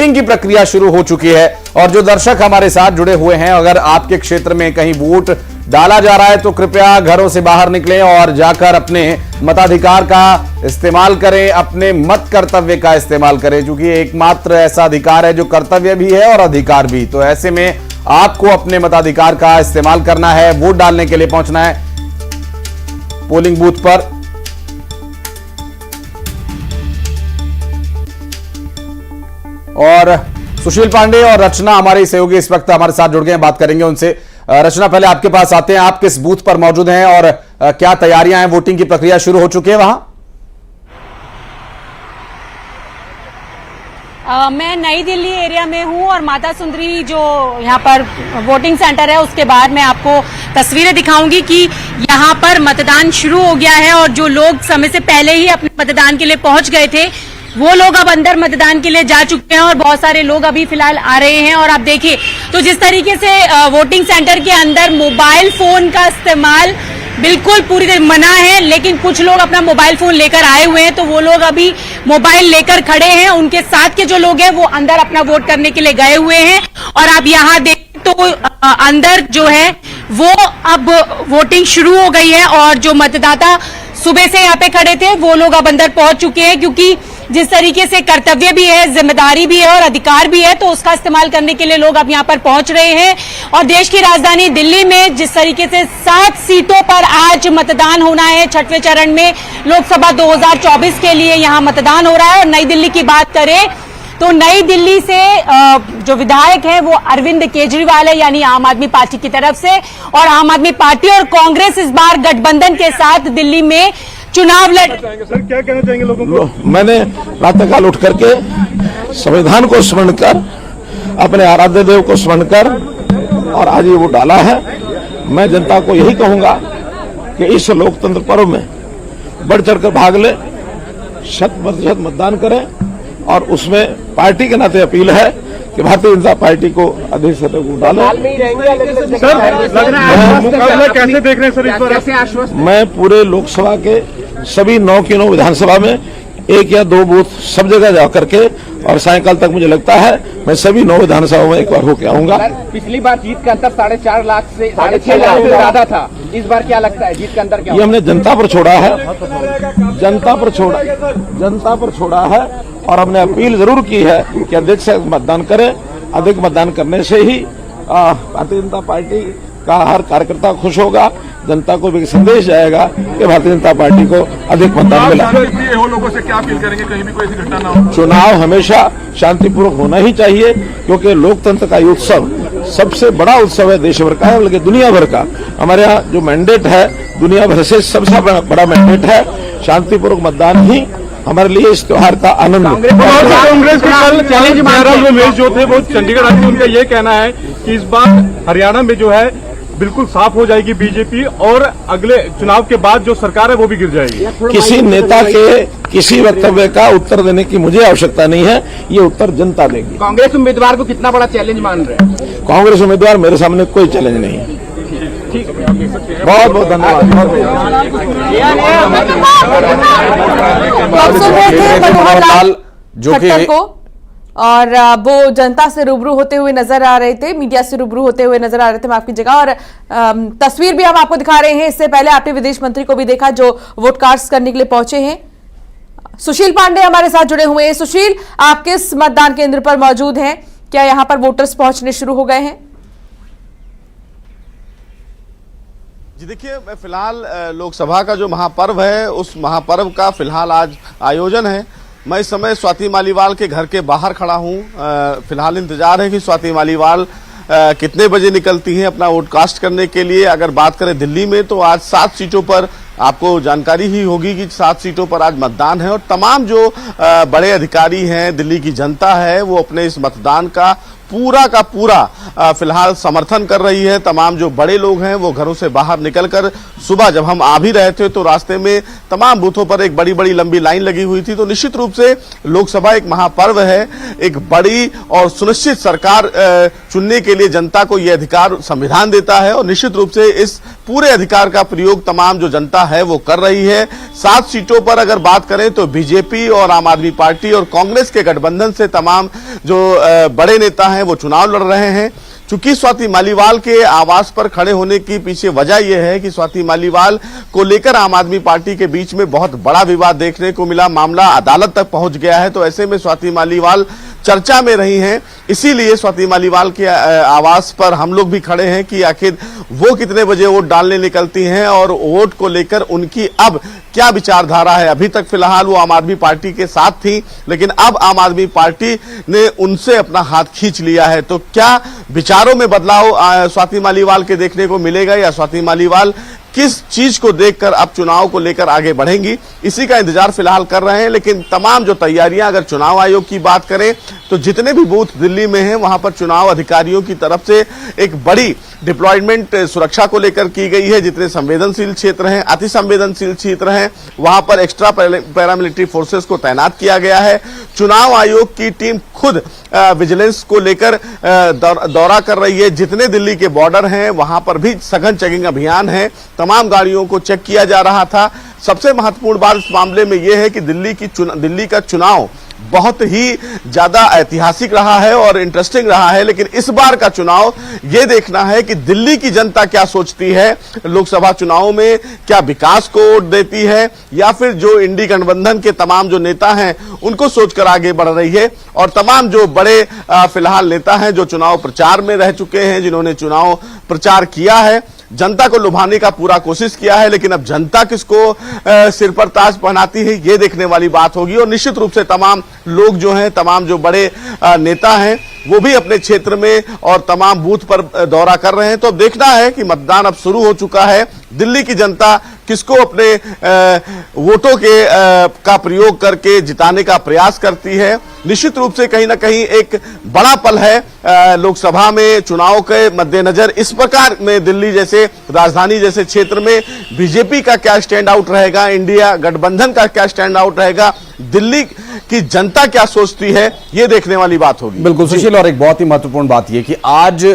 Voting की प्रक्रिया शुरू हो चुकी है। और जो दर्शक हमारे साथ जुड़े हुए हैं, अगर आपके क्षेत्र में कहीं वोट डाला जा रहा है तो कृपया घरों से बाहर निकलें और जाकर अपने मताधिकार का इस्तेमाल करें, अपने मत कर्तव्य का इस्तेमाल करें, क्योंकि एकमात्र ऐसा अधिकार है जो कर्तव्य भी है और अधिकार भी। तो ऐसे में आपको अपने मताधिकार का इस्तेमाल करना है, वोट डालने के लिए पहुंचना है पोलिंग बूथ पर। और सुशील पांडे और रचना हमारे सहयोगी इस वक्त हमारे साथ जुड़ गए हैं, बात करेंगे उनसे। रचना, पहले आपके पास आते हैं, आप किस बूथ पर मौजूद हैं और क्या तैयारियां हैं? वोटिंग की प्रक्रिया शुरू हो चुकी है वहां? मैं नई दिल्ली एरिया में हूं और माता सुंदरी जो यहाँ पर वोटिंग सेंटर है उसके बाहर मैं आपको तस्वीरें दिखाऊंगी कि यहाँ पर मतदान शुरू हो गया है और जो लोग समय से पहले ही अपने मतदान के लिए पहुंच गए थे वो लोग अब अंदर मतदान के लिए जा चुके हैं और बहुत सारे लोग अभी फिलहाल आ रहे हैं। और आप देखिए तो जिस तरीके से वोटिंग सेंटर के अंदर मोबाइल फोन का इस्तेमाल बिल्कुल पूरी तरह मना है, लेकिन कुछ लोग अपना मोबाइल फोन लेकर आए हुए हैं तो वो लोग अभी मोबाइल लेकर खड़े हैं। उनके साथ के जो लोग हैं वो अंदर अपना वोट करने के लिए गए हुए हैं। और आप यहाँ देखें तो अंदर जो है वो अब वोटिंग शुरू हो गई है और जो मतदाता सुबह से यहाँ पे खड़े थे वो लोग अब अंदर पहुंच चुके हैं, क्योंकि जिस तरीके से कर्तव्य भी है, जिम्मेदारी भी है और अधिकार भी है, तो उसका इस्तेमाल करने के लिए लोग अब यहाँ पर पहुंच रहे हैं। और देश की राजधानी दिल्ली में जिस तरीके से 7 सीटों पर आज मतदान होना है, छठवें चरण में लोकसभा 2024 के लिए यहाँ मतदान हो रहा है। और नई दिल्ली की बात करें तो नई दिल्ली से जो विधायक है वो अरविंद केजरीवाल है, यानी आम आदमी पार्टी की तरफ से। और आम आदमी पार्टी और कांग्रेस इस बार गठबंधन के साथ दिल्ली में चुनाव लड़। सर क्या कहना चाहेंगे लोगों को? मैंने प्रातःकाल उठ करके संविधान को स्मरण कर, अपने आराध्य देव को स्मरण कर और आज ये वोट डाला है। मैं जनता को यही कहूंगा कि इस लोकतंत्र पर्व में बढ़ चढ़कर भाग ले, 100% मतदान करें। और उसमें पार्टी के नाते अपील है कि भारतीय जनता पार्टी को अधिक से अधिक वोट डालें। सर मुकाबला कैसे देख रहे हैं सर इस बार? मैं पूरे लोकसभा के सभी 9 की 9 विधानसभा में 1 या 2 बूथ सब जगह जा करके और सायंकाल तक मुझे लगता है मैं सभी 9 विधानसभा में एक बार होके आऊंगा। पिछली बार जीत का अंतर 4.5 लाख से 6.5 लाख से ज्यादा था। इस बार क्या लगता है जीत का अंतर क्या? ये हमने जनता पर छोड़ा है, जनता पर छोड़ा है। और हमने अपील जरूर की है कि अधिक से मतदान करें। अधिक मतदान करने से ही भारतीय जनता पार्टी का हर कार्यकर्ता खुश होगा, जनता को भी संदेश जाएगा कि भारतीय जनता पार्टी को अधिक मतदान मिला। लोगों से क्या अपील करेंगे कहीं भी कोई ऐसी घटना ना हो? चुनाव हमेशा शांतिपूर्वक होना ही चाहिए, क्योंकि लोकतंत्र का ये उत्सव सबसे बड़ा उत्सव है, देश भर का है बल्कि दुनिया भर का। हमारे यहाँ जो मैंडेट है दुनिया भर से सबसे बड़ा मैंडेट है। शांतिपूर्वक मतदान ही हमारे लिए इस त्योहार का आनंद है। कांग्रेस के कल जयराम रमेश जो थे वो चंडीगढ़ आए थे, उनका ये कहना है कि इस बार हरियाणा में जो है बिल्कुल साफ हो जाएगी बीजेपी और अगले चुनाव के बाद जो सरकार है वो भी गिर जाएगी। किसी नेता के किसी वक्तव्य का उत्तर देने की मुझे आवश्यकता नहीं है, ये उत्तर जनता देगी। कांग्रेस उम्मीदवार को कितना बड़ा चैलेंज मान रहे हैं? कांग्रेस उम्मीदवार मेरे सामने कोई चैलेंज नहीं है। बहुत बहुत धन्यवाद। जो कि और वो जनता से रूबरू होते हुए नजर आ रहे थे, मीडिया से रूबरू होते हुए नजर आ रहे थे, मैं आपकी जगह। और तस्वीर भी हम आपको दिखा रहे हैं। इससे पहले आपने विदेश मंत्री को भी देखा जो वोट कास्ट करने के लिए पहुंचे हैं। सुशील पांडे हमारे साथ जुड़े हुए हैं। सुशील, आप किस मतदान केंद्र पर मौजूद हैं? क्या यहां पर वोटर्स पहुंचने शुरू हो गए हैं? जी देखिए, मैं फिलहाल लोकसभा का जो महापर्व है उस महापर्व का फिलहाल आज आयोजन है। मैं इस समय स्वाति मालीवाल के घर के बाहर खड़ा हूं। फिलहाल इंतजार है कि स्वाति मालीवाल कितने बजे निकलती हैं अपना वोट कास्ट करने के लिए। अगर बात करें दिल्ली में तो आज 7 सीटों पर आपको जानकारी ही होगी कि 7 सीटों पर आज मतदान है और तमाम जो बड़े अधिकारी हैं, दिल्ली की जनता है, वो अपने इस मतदान का पूरा फिलहाल समर्थन कर रही है। तमाम जो बड़े लोग हैं वो घरों से बाहर निकलकर, सुबह जब हम आ भी रहे थे तो रास्ते में तमाम बूथों पर एक बड़ी लंबी लाइन लगी हुई थी। तो निश्चित रूप से लोकसभा एक महापर्व है, एक बड़ी और सुनिश्चित सरकार चुनने के लिए जनता को यह अधिकार संविधान देता है और निश्चित रूप से इस पूरे अधिकार का प्रयोग तमाम जो जनता है वो कर रही है। 7 सीटों पर अगर बात करें तो बीजेपी और आम आदमी पार्टी और कांग्रेस के गठबंधन से तमाम जो बड़े नेता हैं वो चुनाव लड़ रहे हैं। चूंकि स्वाति मालीवाल के आवास पर खड़े होने की पीछे वजह यह है कि स्वाति मालीवाल को लेकर आम आदमी पार्टी के बीच में बहुत बड़ा विवाद देखने को मिला, मामला अदालत तक पहुंच गया है। तो ऐसे में स्वाति मालीवाल चर्चा में रही हैं, इसीलिए स्वाति मालीवाल के आवास पर हम लोग भी खड़े हैं कि आखिर वो कितने बजे वोट डालने निकलती हैं और वोट को लेकर उनकी अब क्या विचारधारा है। अभी तक फिलहाल वो आम आदमी पार्टी के साथ थी, लेकिन अब आम आदमी पार्टी ने उनसे अपना हाथ खींच लिया है। तो क्या विचारों में बदलाव स्वाति मालीवाल के देखने को मिलेगा या स्वाति मालीवाल किस चीज को देखकर अब चुनाव को लेकर आगे बढ़ेंगी, इसी का इंतजार फिलहाल कर रहे हैं। लेकिन तमाम जो तैयारियां अगर चुनाव आयोग की बात करें तो जितने भी बूथ दिल्ली में हैं वहां पर चुनाव अधिकारियों की तरफ से एक बड़ी डिप्लॉयमेंट सुरक्षा को लेकर की गई है। जितने संवेदनशील क्षेत्र हैं, अति संवेदनशील क्षेत्र हैं, वहां पर एक्स्ट्रा पैरामिलिट्री फोर्सेस को तैनात किया गया है। चुनाव आयोग की टीम खुद विजिलेंस को लेकर दौरा कर रही है। जितने दिल्ली के बॉर्डर हैं वहां पर भी सघन चेकिंग अभियान है, तमाम गाड़ियों को चेक किया जा रहा था। सबसे महत्वपूर्ण बात इस मामले में यह है कि दिल्ली का चुनाव बहुत ही ज्यादा ऐतिहासिक रहा है और इंटरेस्टिंग रहा है। लेकिन इस बार का चुनाव यह देखना है कि दिल्ली की जनता क्या सोचती है, लोकसभा चुनाव में क्या विकास को वोट देती है या फिर जो इंडी गठबंधन के तमाम जो नेता हैं उनको सोचकर आगे बढ़ रही है। और तमाम जो बड़े फिलहाल नेता हैं जो चुनाव प्रचार में रह चुके हैं, जिन्होंने चुनाव प्रचार किया है, जनता को लुभाने का पूरा कोशिश किया है, लेकिन अब जनता किसको सिर पर ताज पहनाती है ये देखने वाली बात होगी। और निश्चित रूप से तमाम लोग जो हैं, तमाम जो बड़े नेता हैं वो भी अपने क्षेत्र में और तमाम बूथ पर दौरा कर रहे हैं। तो अब देखना है कि मतदान अब शुरू हो चुका है, दिल्ली की जनता किसको अपने वोटों के का प्रयोग करके जिताने का प्रयास करती है। निश्चित रूप से कहीं ना कहीं एक बड़ा पल है लोकसभा में चुनाव के मद्देनजर। इस प्रकार में दिल्ली जैसे राजधानी जैसे क्षेत्र में बीजेपी का क्या स्टैंड आउट रहेगा, इंडिया गठबंधन का क्या स्टैंड आउट रहेगा, दिल्ली की जनता क्या सोचती है, ये देखने वाली बात होगी। बिल्कुल सुशील, और एक बहुत ही महत्वपूर्ण बात यह कि आज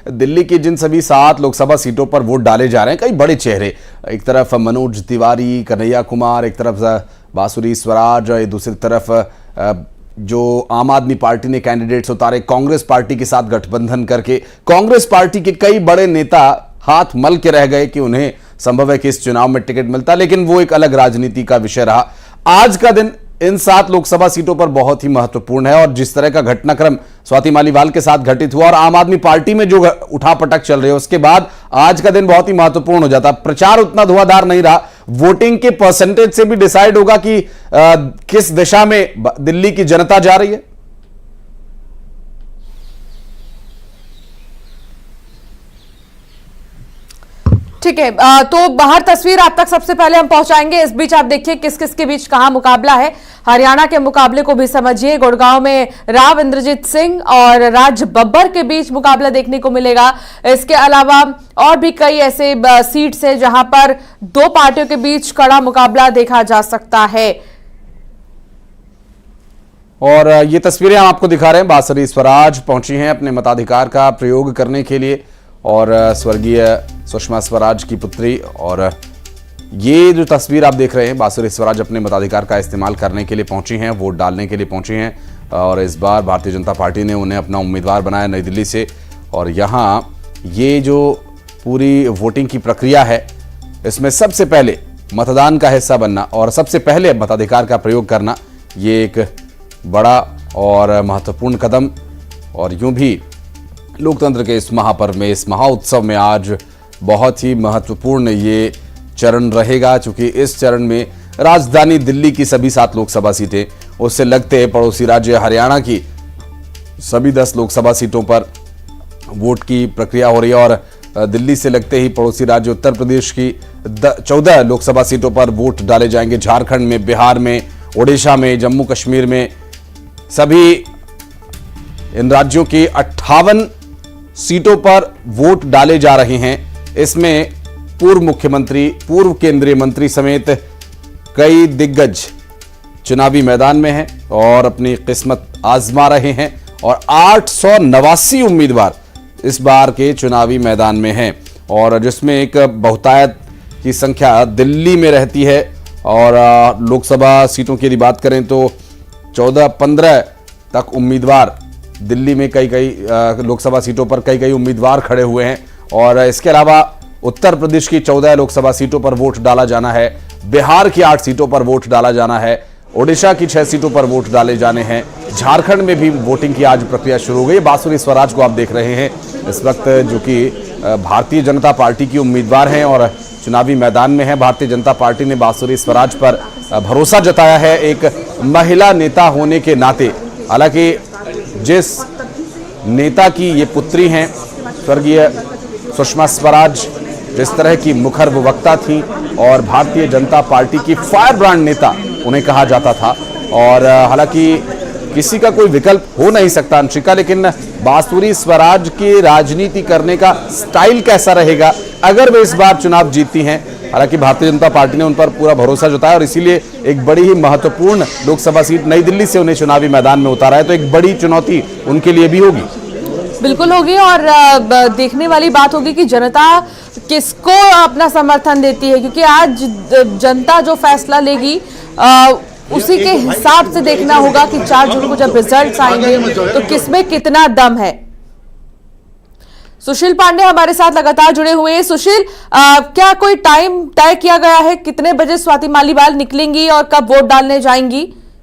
दिल्ली की जिन सभी 7 लोकसभा सीटों पर वोट डाले जा रहे हैं, कई बड़े चेहरे, एक तरफ मनोज तिवारी, कन्हैया कुमार, एक तरफ बांसुरी स्वराज, दूसरी तरफ जो आम आदमी पार्टी ने कैंडिडेट्स उतारे कांग्रेस पार्टी के साथ गठबंधन करके। कांग्रेस पार्टी के कई बड़े नेता हाथ मल के रह गए कि उन्हें संभव है कि इस चुनाव में टिकट मिलता, लेकिन वो एक अलग राजनीति का विषय रहा। आज का दिन इन 7 लोकसभा सीटों पर बहुत ही महत्वपूर्ण है और जिस तरह का घटनाक्रम स्वाति मालीवाल के साथ घटित हुआ और आम आदमी पार्टी में जो उठापटक चल रही है उसके बाद आज का दिन बहुत ही महत्वपूर्ण हो जाता। प्रचार उतना धुआंधार नहीं रहा, वोटिंग के परसेंटेज से भी डिसाइड होगा कि किस दिशा में दिल्ली की जनता जा रही है। ठीक है, तो बाहर तस्वीर आप तक सबसे पहले हम पहुंचाएंगे। इस बीच आप देखिए किस किस के बीच कहां मुकाबला है। हरियाणा के मुकाबले को भी समझिए, गुड़गांव में राव इंद्रजीत सिंह और राज बब्बर के बीच मुकाबला देखने को मिलेगा। इसके अलावा और भी कई ऐसे सीट्स हैं जहां पर 2 पार्टियों के बीच कड़ा मुकाबला देखा जा सकता है। और ये तस्वीरें हम आपको दिखा रहे हैं, बांसुरी स्वराज पहुंची हैं अपने मताधिकार का प्रयोग करने के लिए और स्वर्गीय सुषमा स्वराज की पुत्री। और ये जो तस्वीर आप देख रहे हैं, बांसुरी स्वराज अपने मताधिकार का इस्तेमाल करने के लिए पहुंची हैं, वोट डालने के लिए पहुंची हैं और इस बार भारतीय जनता पार्टी ने उन्हें अपना उम्मीदवार बनाया नई दिल्ली से। और यहाँ ये जो पूरी वोटिंग की प्रक्रिया है इसमें सबसे पहले मतदान का हिस्सा बनना और सबसे पहले मताधिकार का प्रयोग करना, ये एक बड़ा और महत्वपूर्ण कदम। और यूं भी लोकतंत्र के इस महापर्व में, इस महाउत्सव में आज बहुत ही महत्वपूर्ण ये चरण रहेगा, क्योंकि इस चरण में राजधानी दिल्ली की सभी 7 लोकसभा सीटें, उससे लगते पड़ोसी राज्य हरियाणा की सभी 10 लोकसभा सीटों पर वोट की प्रक्रिया हो रही है और दिल्ली से लगते ही पड़ोसी राज्य उत्तर प्रदेश की 14 लोकसभा सीटों पर वोट डाले जाएंगे। झारखंड में, बिहार में, ओडिशा में, जम्मू कश्मीर में, सभी इन राज्यों की 58 सीटों पर वोट डाले जा रहे हैं। इसमें पूर्व मुख्यमंत्री, पूर्व केंद्रीय मंत्री समेत कई दिग्गज चुनावी मैदान में हैं और अपनी किस्मत आजमा रहे हैं और 889 उम्मीदवार इस बार के चुनावी मैदान में हैं। और जिसमें एक बहुतायत की संख्या दिल्ली में रहती है। और लोकसभा सीटों की यदि बात करें तो 14-15 तक उम्मीदवार दिल्ली में कई लोकसभा सीटों पर कई उम्मीदवार खड़े हुए हैं। और इसके अलावा उत्तर प्रदेश की 14 लोकसभा सीटों पर वोट डाला जाना है, बिहार की 8 सीटों पर वोट डाला जाना है, ओडिशा की 6 सीटों पर वोट डाले जाने हैं, झारखंड में भी वोटिंग की आज प्रक्रिया शुरू हो गई। बांसुरी स्वराज को आप देख रहे हैं इस वक्त, जो कि भारतीय जनता पार्टी की उम्मीदवार हैं और चुनावी मैदान में है। भारतीय जनता पार्टी ने बांसुरी स्वराज पर भरोसा जताया है एक महिला नेता होने के नाते। हालांकि जिस नेता की ये पुत्री हैं स्वर्गीय सुषमा स्वराज, जिस तरह की मुखर वक्ता थी और भारतीय जनता पार्टी की फायर ब्रांड नेता उन्हें कहा जाता था। और हालांकि किसी का कोई विकल्प हो नहीं सकता अंशिका, लेकिन बांसुरी स्वराज की राजनीति करने का स्टाइल कैसा रहेगा अगर वे इस बार चुनाव जीतती हैं। हालांकि भारतीय जनता पार्टी ने उन पर पूरा भरोसा जताया और इसीलिए एक बड़ी ही महत्वपूर्ण लोकसभा सीट नई दिल्ली से उन्हें चुनावी मैदान में उतारा है। तो एक बड़ी चुनौती उनके लिए भी होगी। बिल्कुल होगी और देखने वाली बात होगी कि जनता किसको अपना समर्थन देती है, क्योंकि आज जनता जो फैसला लेगी उसी के हिसाब से देखना होगा कि 4 जून को जब रिजल्ट्स आएंगे तो किसमें कितना दम है। सुशील पांडे हमारे साथ लगातार जुड़े हुए हैं। सुशील, क्या कोई टाइम तय किया गया है, कितने बजे स्वाति मालीवाल निकलेंगी और कब वोट डालने जाएंगी,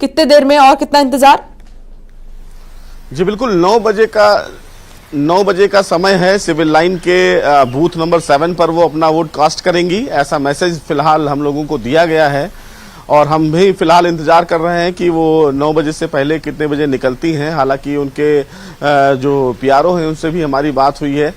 कितने देर में और कितना इंतजार? जी बिल्कुल, 9 बजे का समय है। सिविल लाइन के बूथ नंबर 7 पर वो अपना वोट कास्ट करेंगी, ऐसा मैसेज फिलहाल हम लोगों को दिया गया है। और हम भी फिलहाल इंतजार कर रहे हैं कि वो 9 बजे से पहले कितने बजे निकलती हैं। हालांकि उनके जो पीआरओ हैं उनसे भी हमारी बात हुई है,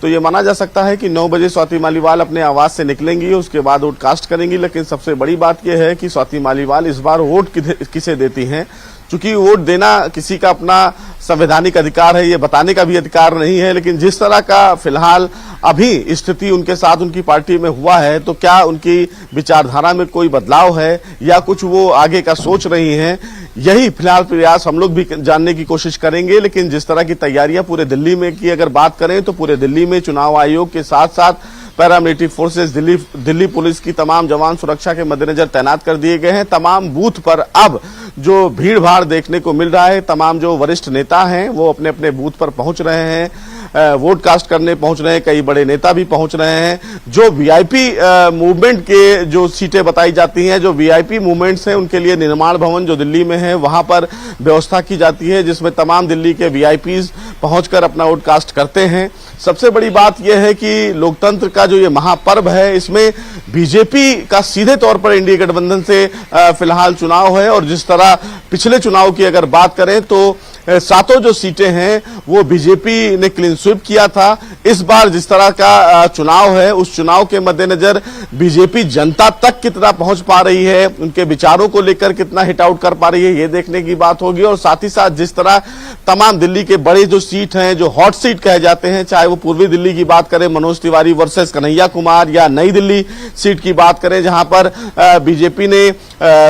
तो ये माना जा सकता है कि 9 बजे स्वाति मालीवाल अपने आवास से निकलेंगी, उसके बाद वोट कास्ट करेंगी। लेकिन सबसे बड़ी बात यह है कि स्वाति मालीवाल इस बार वोट किसे देती हैं, चूंकि वोट देना किसी का अपना संवैधानिक अधिकार है, ये बताने का भी अधिकार नहीं है। लेकिन जिस तरह का फिलहाल अभी स्थिति उनके साथ उनकी पार्टी में हुआ है, तो क्या उनकी विचारधारा में कोई बदलाव है या कुछ वो आगे का सोच रही हैं, यही फिलहाल प्रयास हम लोग भी जानने की कोशिश करेंगे। लेकिन जिस तरह की तैयारियां पूरे दिल्ली में की अगर बात करें तो पूरे दिल्ली में चुनाव आयोग के साथ साथ पैरामिलिट्री फोर्सेस, दिल्ली पुलिस की तमाम जवान सुरक्षा के मद्देनजर तैनात कर दिए गए हैं। तमाम बूथ पर अब जो भीड़ भाड़ देखने को मिल रहा है, तमाम जो वरिष्ठ नेता हैं वो अपने अपने बूथ पर पहुंच रहे हैं, वोट कास्ट करने पहुंच रहे हैं, कई बड़े नेता भी पहुंच रहे हैं। जो वीआईपी मूवमेंट के जो सीटें बताई जाती हैं, जो वीआईपी मूवमेंट्स हैं, उनके लिए निर्माण भवन जो दिल्ली में है वहां पर व्यवस्था की जाती है, जिसमें तमाम दिल्ली के वीआईपीज पहुंचकर अपना वोट कास्ट करते हैं। सबसे बड़ी बात यह है कि लोकतंत्र का जो ये महापर्व है, इसमें बीजेपी का सीधे तौर पर एनडीए गठबंधन से फिलहाल चुनाव है। और जिस तरह पिछले चुनाव की अगर बात करें तो 7 जो सीटें हैं वो बीजेपी ने क्लीन स्वीप किया था। इस बार जिस तरह का चुनाव है, उस चुनाव के मद्देनजर बीजेपी जनता तक कितना पहुंच पा रही है, उनके विचारों को लेकर कितना हिट आउट कर पा रही है, ये देखने की बात होगी। और साथ ही साथ जिस तरह तमाम दिल्ली के बड़े जो सीट हैं, जो हॉट सीट कहे जाते हैं, चाहे वो पूर्वी दिल्ली की बात करें मनोज तिवारी वर्सेस कन्हैया कुमार, या नई दिल्ली सीट की बात करें जहां पर बीजेपी ने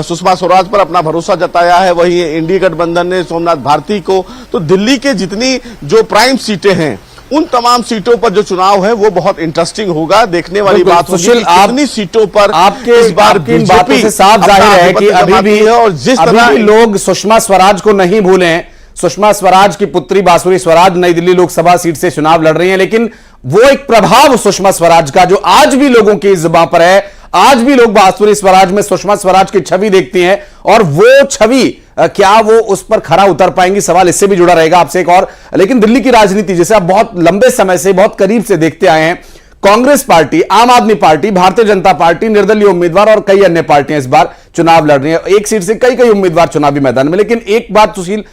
सुषमा स्वराज पर अपना भरोसा जताया है, वहीं एनडीए गठबंधन ने सोमनाथ भारती को। तो दिल्ली के जितनी जो प्राइम सीटें हैं उन तमाम सीटों पर जो चुनाव है वो बहुत इंटरेस्टिंग होगा, देखने वाली बात होगी। कितनी सीटों पर आपके इस बार इन बातों से साफ जाहिर है कि अभी भी है और जिस तरह लोग सुषमा स्वराज को नहीं भूलें। सुषमा स्वराज की पुत्री बांसुरी स्वराज नई दिल्ली लोकसभा सीट से चुनाव लड़ रही हैं, लेकिन वो एक प्रभाव सुषमा स्वराज का जो आज भी लोगों की जुबान पर है, आज भी लोग बांसुरी स्वराज में सुषमा स्वराज की छवि देखते हैं। और वो छवि क्या वो उस पर खरा उतर पाएंगी, सवाल इससे भी जुड़ा रहेगा आपसे एक और। लेकिन दिल्ली की राजनीति जिसे आप बहुत लंबे समय से बहुत करीब से देखते आए हैं, कांग्रेस पार्टी, आम आदमी पार्टी, भारतीय जनता पार्टी, निर्दलीय उम्मीदवार और कई अन्य पार्टियां इस बार चुनाव लड़ रही हैं। एक सीट से कई उम्मीदवार चुनावी मैदान में। लेकिन एक बात सुशील,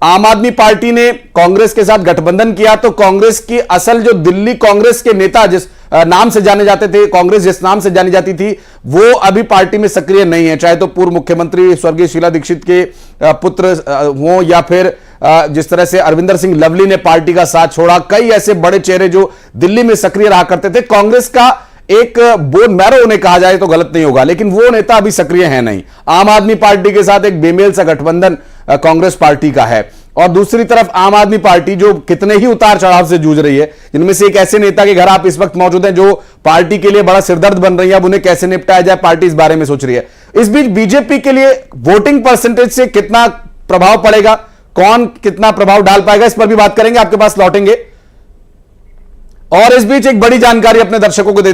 आम आदमी पार्टी ने कांग्रेस के साथ गठबंधन किया तो कांग्रेस की असल जो दिल्ली कांग्रेस के नेता जिस नाम से जाने जाते थे, कांग्रेस जिस नाम से जानी जाती थी, वो अभी पार्टी में सक्रिय नहीं है। चाहे तो पूर्व मुख्यमंत्री स्वर्गीय शीला दीक्षित के पुत्र हो या फिर जिस तरह से अरविंदर सिंह लवली ने पार्टी का साथ छोड़ा, कई ऐसे बड़े चेहरे जो दिल्ली में सक्रिय रहा करते थे। कांग्रेस का एक बोन मैरो उन्हें कहा जाए तो गलत नहीं होगा, लेकिन वो नेता अभी सक्रिय है नहीं। आम आदमी पार्टी के साथ एक बेमेल सा गठबंधन कांग्रेस पार्टी का है। और दूसरी तरफ आम आदमी पार्टी जो कितने ही उतार चढ़ाव से जूझ रही है, जिनमें से एक ऐसे नेता के घर आप इस वक्त मौजूद हैं जो पार्टी के लिए बड़ा सिरदर्द बन रही है। अब उन्हें कैसे निपटाया जाए, पार्टी इस बारे में सोच रही है। इस बीच बीजेपी के लिए वोटिंग परसेंटेज से कितना प्रभाव पड़ेगा, कौन कितना प्रभाव डाल पाएगा, इस पर भी बात करेंगे, आपके पास लौटेंगे। और इस बीच एक बड़ी जानकारी अपने दर्शकों को दे